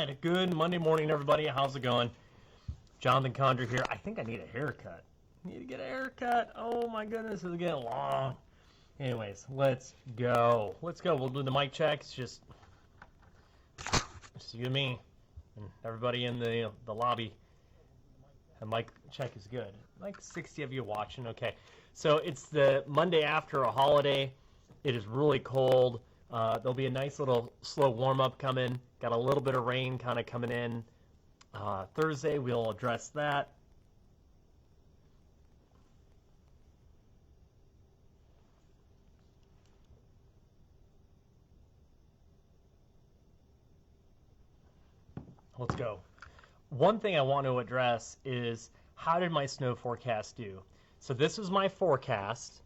right, good Monday morning, everybody. How's it going? Jonathan Condra here. I think I need a haircut. Need to get a haircut. Oh my goodness, it's getting long. Anyways, let's go. We'll do the mic checks. Just you and me and everybody in the lobby. The mic check is good. Like 60 of you watching. Okay, so it's the Monday after a holiday. It is really cold. There'll be a nice little slow warm-up coming. Got a little bit of rain kind of coming in. Thursday, we'll address that. Let's go. One thing I want to address is how did my snow forecast do? So this is my forecast.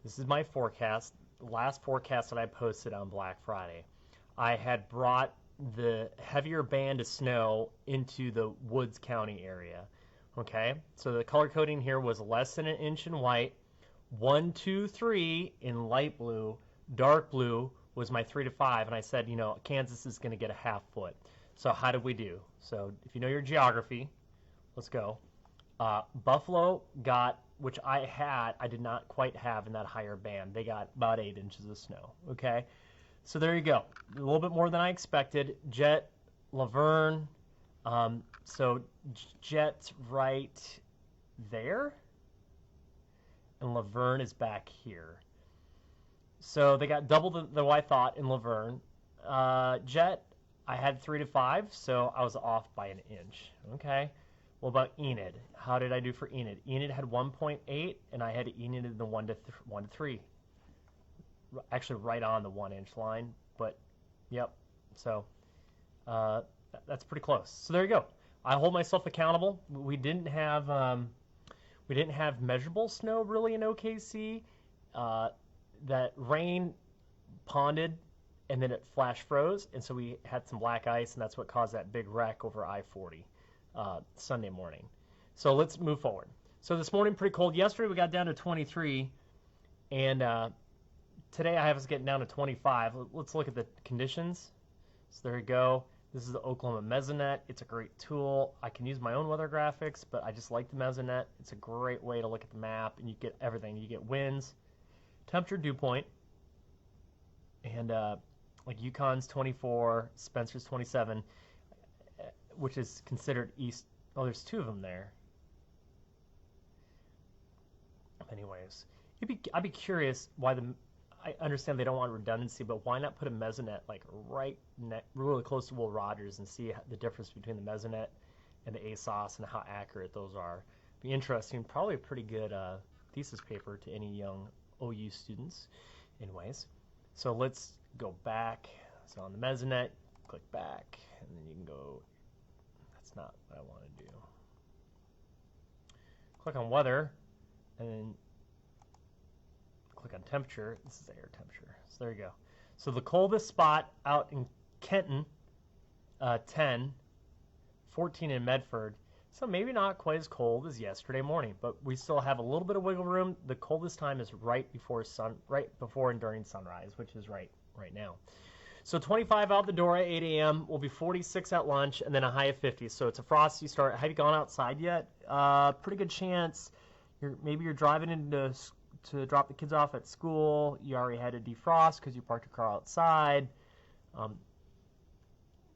This is my forecast. The last forecast that I posted on Black Friday. I had brought the heavier band of snow into the Woods County area. Okay, so the color coding here was less than 1 inch in white, 1, 2, 3 in light blue, dark blue was my 3 to 5, and I said, you know, Kansas is going to get a ½ foot. So how did we do? So if you know your geography, let's go. Buffalo got, which I did not quite have in that higher band. They got about 8 inches of snow. Okay, so there you go. A little bit more than I expected. Jet, Laverne. So Jet's right there, and Laverne is back here. So they got double the what I thought in Laverne. Jet, I had 3 to 5, so I was off by 1 inch. Okay. What about Enid? How did I do for Enid? Enid had 1.8, and I had Enid in the 1 to 3. Actually, right on the 1 inch line, but yep. So that's pretty close. So there you go. I hold myself accountable. We didn't have measurable snow really in OKC. That rain ponded, and then it flash froze, and so we had some black ice, and that's what caused that big wreck over I-40 Sunday morning. So let's move forward. So this morning, pretty cold. Yesterday, we got down to 23, and today I have us getting down to 25. Let's look at the conditions. So there you go. This is the Oklahoma Mesonet. It's a great tool. I can use my own weather graphics, but I just like the Mesonet. It's a great way to look at the map, and you get everything. You get winds, temperature, dew point, and like Yukon's 24, Spencer's 27, which is considered east. Oh, there's 2 of them there. Anyways, I'd be curious why I understand they don't want redundancy, but why not put a Mesonet like really close to Will Rogers and see the difference between the Mesonet and the ASOS and how accurate those are? Be interesting. Probably a pretty good thesis paper to any young OU students. Anyways, so let's go back. So on the Mesonet, click back, and then you can go. That's not what I want to do. Click on weather, and then click on temperature. This is air temperature. So there you go. So the coldest spot out in Kenton, 10, 14 in Medford. So maybe not quite as cold as yesterday morning, but we still have a little bit of wiggle room. The coldest time is right before and during sunrise, which is right now. So 25 out the door at 8 a.m. will be 46 at lunch, and then a high of 50. So it's a frosty start. Have you gone outside yet? Pretty good chance. Maybe you're driving in to drop the kids off at school. You already had to defrost because you parked your car outside.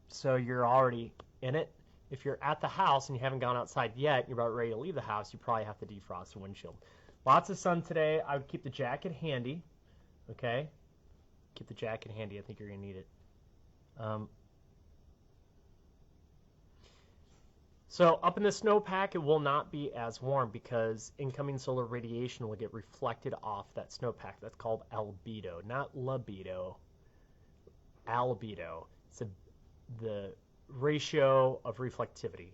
So you're already in it. If you're at the house and you haven't gone outside yet, you're about ready to leave the house, you probably have to defrost the windshield. Lots of sun today. I would keep the jacket handy. Okay? Keep the jacket handy. I think you're going to need it. So up in the snowpack, it will not be as warm because incoming solar radiation will get reflected off that snowpack. That's called albedo, not libido. Albedo. It's the ratio of reflectivity.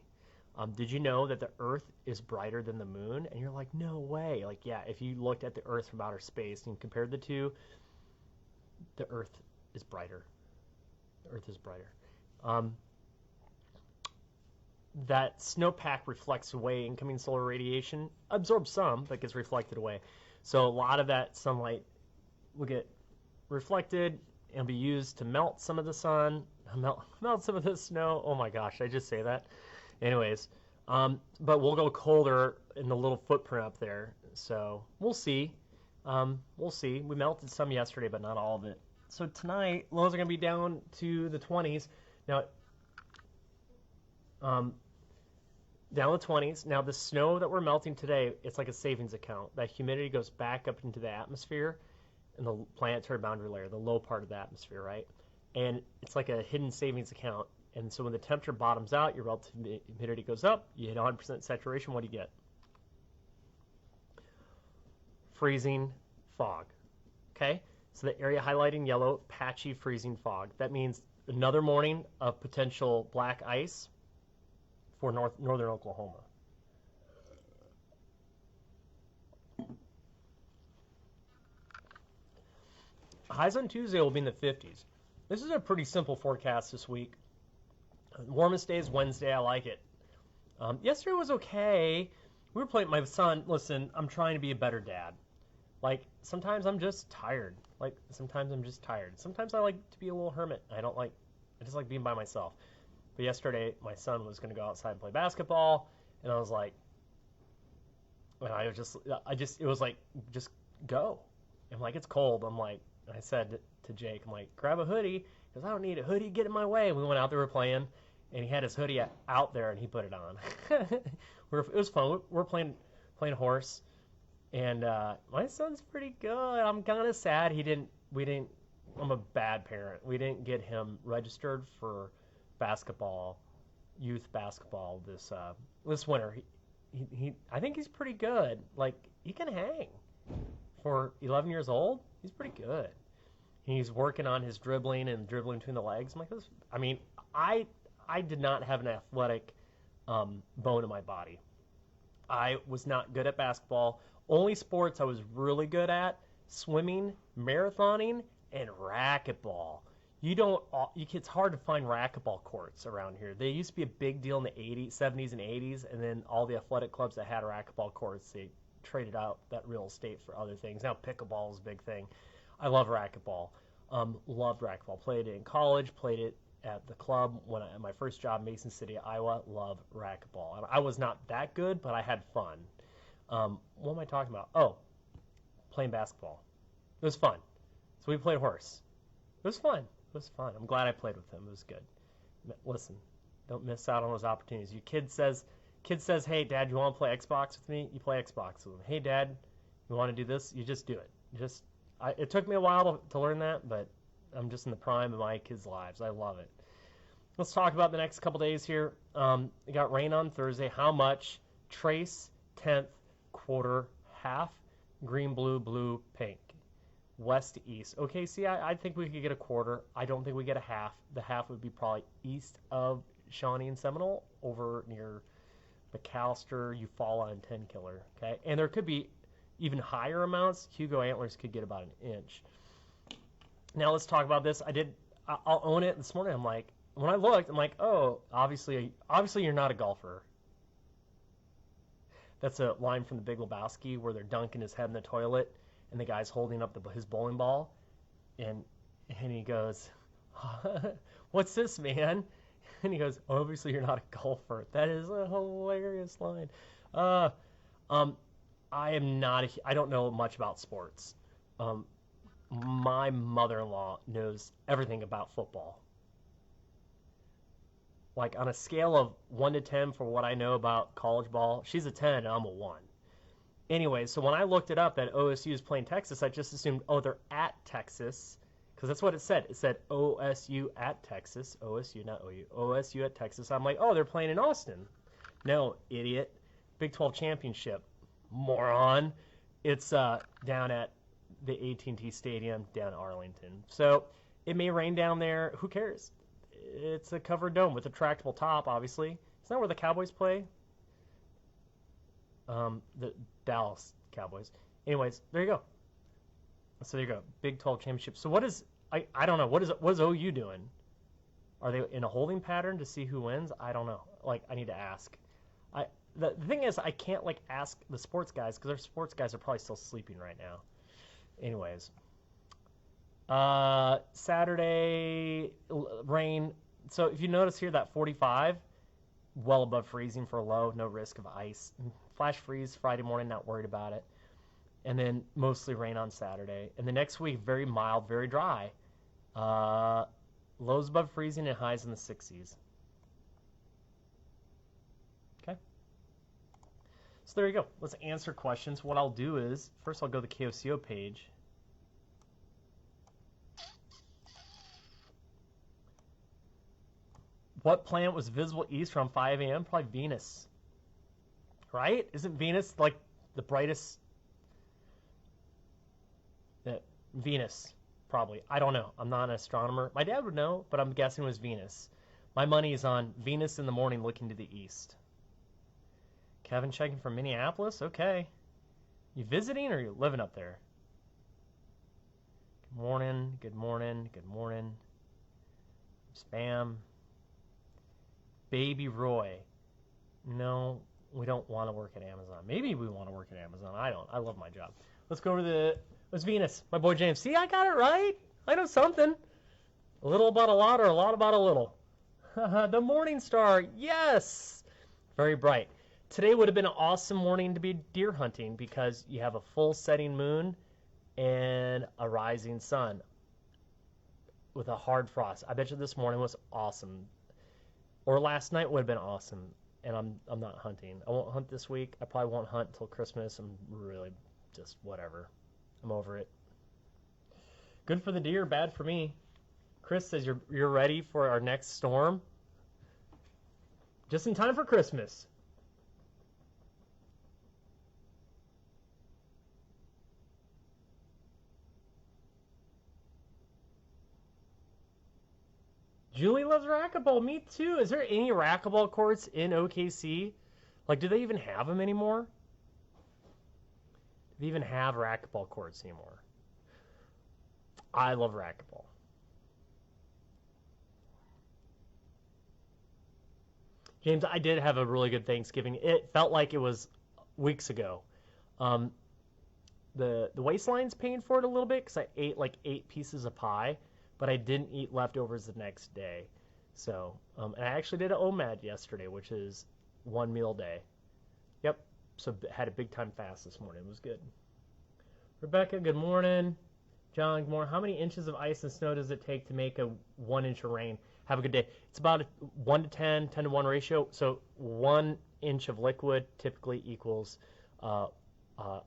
Did you know that the Earth is brighter than the moon? And you're like, no way. Like, yeah, if you looked at the Earth from outer space and compared the two, the Earth is brighter. The Earth is brighter. That snowpack reflects away incoming solar radiation, absorbs some, but gets reflected away. So a lot of that sunlight will get reflected, It'll be used to melt some of the sun, melt some of the snow. Oh my gosh, did I just say that? Anyways, but we'll go colder in the little footprint up there. So we'll see. We'll see. We melted some yesterday, but not all of it. So tonight, lows are going to be down to the 20s. Now, down to the 20s. Now, the snow that we're melting today, it's like a savings account. That humidity goes back up into the atmosphere in the planetary boundary layer, the low part of the atmosphere, right? And it's like a hidden savings account. And so when the temperature bottoms out, your relative humidity goes up, you hit 100% saturation, what do you get? Freezing fog. Okay? So the area highlighted in yellow, patchy freezing fog. That means another morning of potential black ice for northern Oklahoma. Highs on Tuesday will be in the 50s. This is a pretty simple forecast this week. Warmest day is Wednesday. I like it. Yesterday was okay. We were playing my son. Listen, I'm trying to be a better dad. Like, sometimes I'm just tired. Sometimes I like to be a little hermit. I just like being by myself. But yesterday, my son was going to go outside and play basketball, and I was like, it was like, just go. I'm like, it's cold. I said to Jake, I'm like, grab a hoodie, because I don't need a hoodie, get in my way. We went out there, we were playing, and he had his hoodie out there, and he put it on. It was fun. We're playing horse, and my son's pretty good. I'm kind of sad I'm a bad parent. We didn't get him registered for basketball, youth basketball this winter. I think he's pretty good. Like, he can hang. For 11 years old, he's pretty good. He's working on his dribbling and dribbling between the legs. I'm like, I did not have an athletic bone in my body. I was not good at basketball. Only sports I was really good at: swimming, marathoning, and racquetball. It's hard to find racquetball courts around here. They used to be a big deal in the 70s and 80s, and then all the athletic clubs that had racquetball courts, they traded out that real estate for other things. Now pickleball is a big thing. I love racquetball. Loved racquetball. Played it in college. Played it at the club at my first job, Mason City, Iowa. Love racquetball. I was not that good, but I had fun. What am I talking about? Oh, playing basketball. It was fun. So we played horse. It was fun. I'm glad I played with him. It was good. Listen, don't miss out on those opportunities. Your kid says, hey, Dad, you want to play Xbox with me? You play Xbox with him. Hey, Dad, you want to do this? You just do it. It took me a while to learn that, but I'm just in the prime of my kids' lives. I love it. Let's talk about the next couple days here. We got rain on Thursday. How much? Trace, 10th, quarter, half, green, blue, pink. West to east. Okay, see, I think we could get a quarter. I don't think we get a half. The half would be probably east of Shawnee and Seminole, over near McAllister, Eufaula, and 10 Killer. Okay, and there could be even higher amounts. Hugo Antlers could get about an inch. Now let's talk about this. I'll own it. This morning, when I looked, I'm like, oh, obviously you're not a golfer. That's a line from The Big Lebowski where they're dunking his head in the toilet, and the guy's holding up his bowling ball, and he goes, what's this, man? And he goes, obviously you're not a golfer. That is a hilarious line. I don't know much about sports. My mother-in-law knows everything about football. Like, on a scale of 1 to 10 for what I know about college ball, she's a 10 and I'm a 1. Anyway, so when I looked it up that OSU is playing Texas, I just assumed, oh, they're at Texas, because that's what it said. It said OSU at Texas. OSU, not OU. OSU at Texas. I'm like, oh, they're playing in Austin. No, idiot. Big 12 championship. Moron. It's down at the AT&T Stadium down in Arlington. So it may rain down there. Who cares? It's a covered dome with a retractable top, obviously. Isn't that where the Cowboys play? The Dallas Cowboys. Anyways, there you go. So there you go. Big 12 championship. So what is, I don't know. What is OU doing? Are they in a holding pattern to see who wins? I don't know. I need to ask. The thing is, I can't ask the sports guys because their sports guys are probably still sleeping right now. Anyways, Saturday, rain. So if you notice here, that 45, well above freezing for a low, no risk of ice. Flash freeze Friday morning, not worried about it. And then mostly rain on Saturday. And the next week, very mild, very dry. Lows above freezing and highs in the 60s. Okay. So there you go. Let's answer questions. What I'll do is, first I'll go to the KFOR page. What planet was visible east around 5 a.m.? Probably Venus. Right? Isn't Venus like the brightest? Venus, probably. I don't know. I'm not an astronomer. My dad would know, but I'm guessing it was Venus. My money is on Venus in the morning looking to the east. Kevin checking from Minneapolis? Okay. You visiting or you living up there? Good morning, good morning, good morning. Spam. Baby Roy. No, we don't want to work at Amazon. Maybe we want to work at Amazon. I don't. I love my job. Let's go over to what's Venus? My boy James. See, I got it right. I know something. A little about a lot or a lot about a little. The morning star. Yes. Very bright. Today would have been an awesome morning to be deer hunting because you have a full setting moon and a rising sun with a hard frost. I bet you this morning was awesome. Or last night would have been awesome. And I'm not hunting. I won't hunt this week. I probably won't hunt until Christmas. I'm really just whatever. I'm over it. Good for the deer, bad for me. Chris says you're ready for our next storm. Just in time for Christmas. Julie loves racquetball. Me too. Is there any racquetball courts in OKC? Like, do they even have them anymore? Do they even have racquetball courts anymore? I love racquetball. James, I did have a really good Thanksgiving. It felt like it was weeks ago. The waistline's paying for it a little bit because I ate like 8 pieces of pie, but I didn't eat leftovers the next day. So, and I actually did an OMAD yesterday, which is 1 meal a day. Yep. So had a big time fast this morning. It was good. Rebecca, good morning. John, good morning. How many inches of ice and snow does it take to make a 1 inch of rain? Have a good day. It's about a 1 to 10, 10 to 1 ratio. So 1 inch of liquid typically equals, on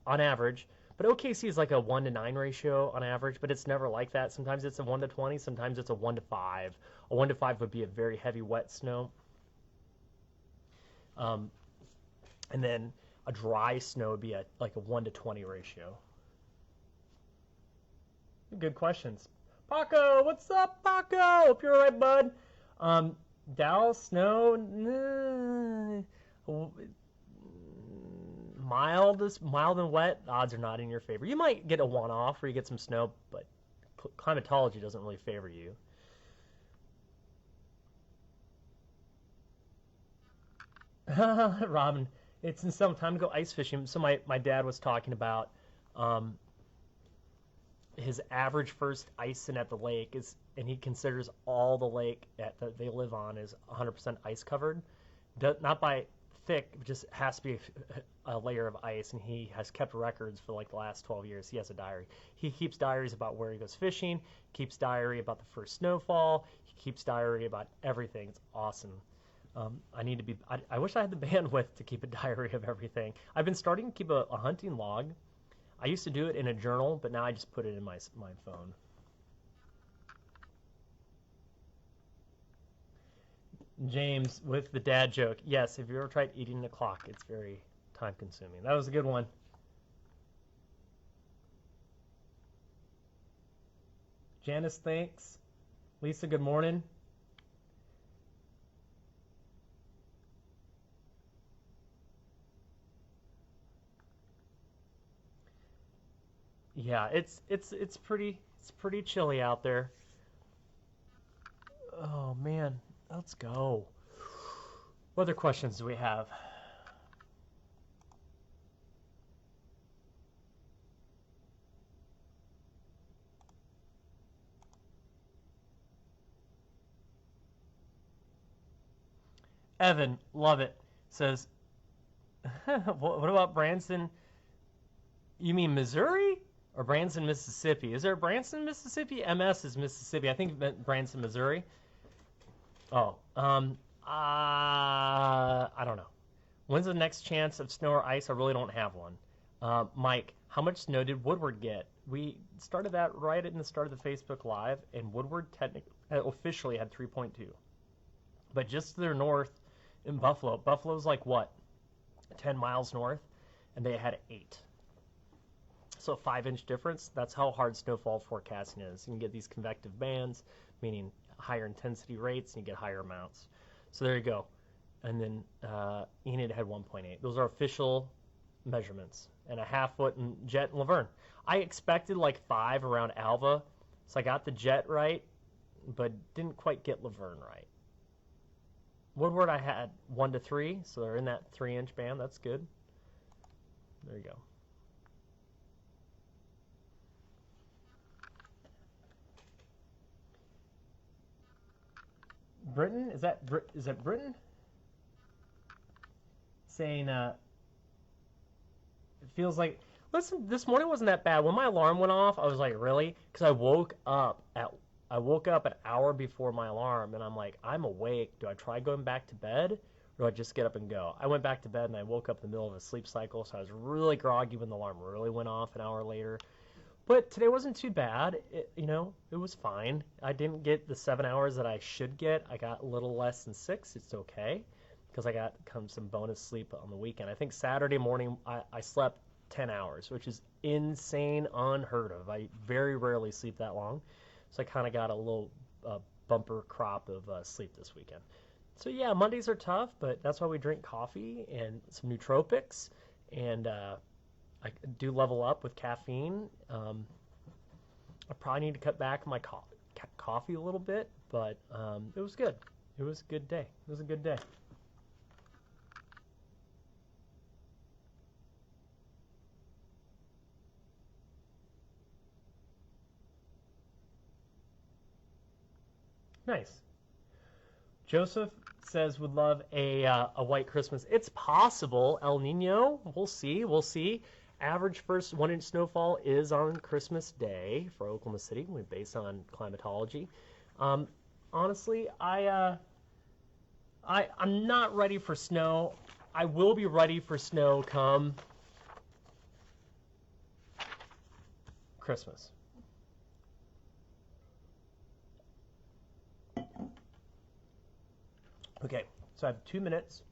average, but OKC is like a 1 to 9 ratio on average, but it's never like that. Sometimes it's a 1 to 20, sometimes it's a 1 to 5. A 1 to 5 would be a very heavy wet snow. And then a dry snow would be like a 1 to 20 ratio. Good questions. Paco, what's up, Paco? Hope you're all right, bud. Dallas, snow, mild and wet, the odds are not in your favor. You might get a one-off where you get some snow, but climatology doesn't really favor you. Robin, it's in some time to go ice fishing. So my dad was talking about his average first icing at the lake is, and he considers all the lake that they live on is 100% ice covered. Not by thick, it just has to be a layer of ice, and he has kept records for like the last 12 years. He has a diary. He keeps diaries about where he goes fishing, keeps diary about the first snowfall, he keeps diary about everything. It's awesome. I wish I had the bandwidth to keep a diary of everything. I've been starting to keep a hunting log. I used to do it in a journal, but now I just put it in my phone. James, with the dad joke, yes, if you ever tried eating the clock, it's very time consuming. That was a good one. Janice, thanks. Lisa, good morning. Yeah, it's pretty chilly out there. Oh man, let's go. What other questions do we have? Evan, love it. Says, what about Branson? You mean Missouri or Branson, Mississippi? Is there Branson, Mississippi? MS is Mississippi. I think it meant Branson, Missouri. Oh, I don't know. When's the next chance of snow or ice? I really don't have one. Mike, how much snow did Woodward get? We started that right in the start of the Facebook Live, and Woodward officially had 3.2. But just to their north in Buffalo, Buffalo's like what? 10 miles north, and they had 8. So a 5-inch difference. That's how hard snowfall forecasting is. You can get these convective bands, meaning higher intensity rates, and you get higher amounts. So there you go. And then Enid had 1.8. Those are official measurements. And a half foot in Jet and Laverne. I expected like 5 around Alva, so I got the Jet right, but didn't quite get Laverne right. Woodward I had 1 to 3, so they're in that 3-inch band. That's good. There you go. Britain? Is that Britain? Saying it feels like, listen, this morning wasn't that bad. When my alarm went off, I was like, really? Because I woke up an hour before my alarm, and I'm like, I'm awake. Do I try going back to bed, or do I just get up and go? I went back to bed, and I woke up in the middle of a sleep cycle, so I was really groggy when the alarm really went off an hour later. But today wasn't too bad. It was fine. I didn't get the 7 hours that I should get. I got a little less than 6. It's okay, because I got some bonus sleep on the weekend. I think Saturday morning I slept 10 hours, which is insane, unheard of. I very rarely sleep that long. So I kind of got a little bumper crop of sleep this weekend. So yeah, Mondays are tough, but that's why we drink coffee and some nootropics. And I do level up with caffeine. I probably need to cut back my coffee a little bit, but it was good. It was a good day. It was a good day. Nice. Joseph says would love a white Christmas. It's possible. El Nino. We'll see. We'll see. Average first 1-inch snowfall is on Christmas Day for Oklahoma City, based on climatology. Honestly, I'm not ready for snow. I will be ready for snow come Christmas. Okay, so I have 2 minutes.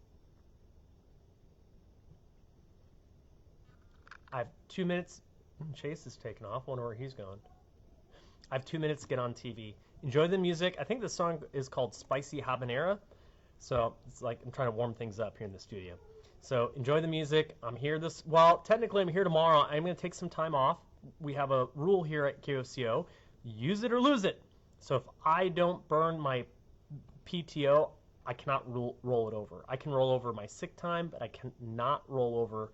I have 2 minutes. Chase is taking off. Wonder where he's going. I have 2 minutes to get on TV. Enjoy the music. I think the song is called Spicy Habanera. So it's like I'm trying to warm things up here in the studio. So enjoy the music. I'm here technically I'm here tomorrow. I'm going to take some time off. We have a rule here at KFCO. Use it or lose it. So if I don't burn my PTO, I cannot roll it over. I can roll over my sick time, but I cannot roll over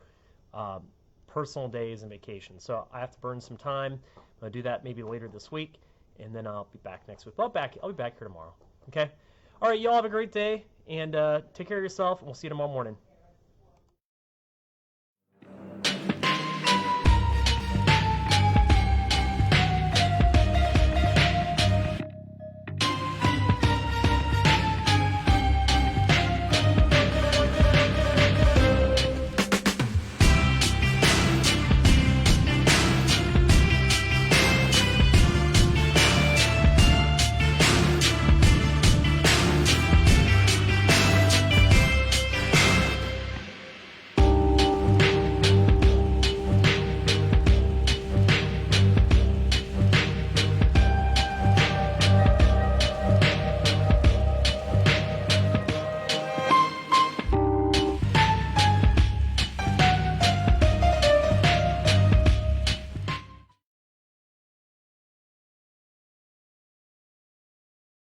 personal days and vacations. So I have to burn some time. I'm going to do that maybe later this week, and then I'll be back next week. I'll be back here tomorrow. Okay? All right, y'all have a great day, and take care of yourself, and we'll see you tomorrow morning.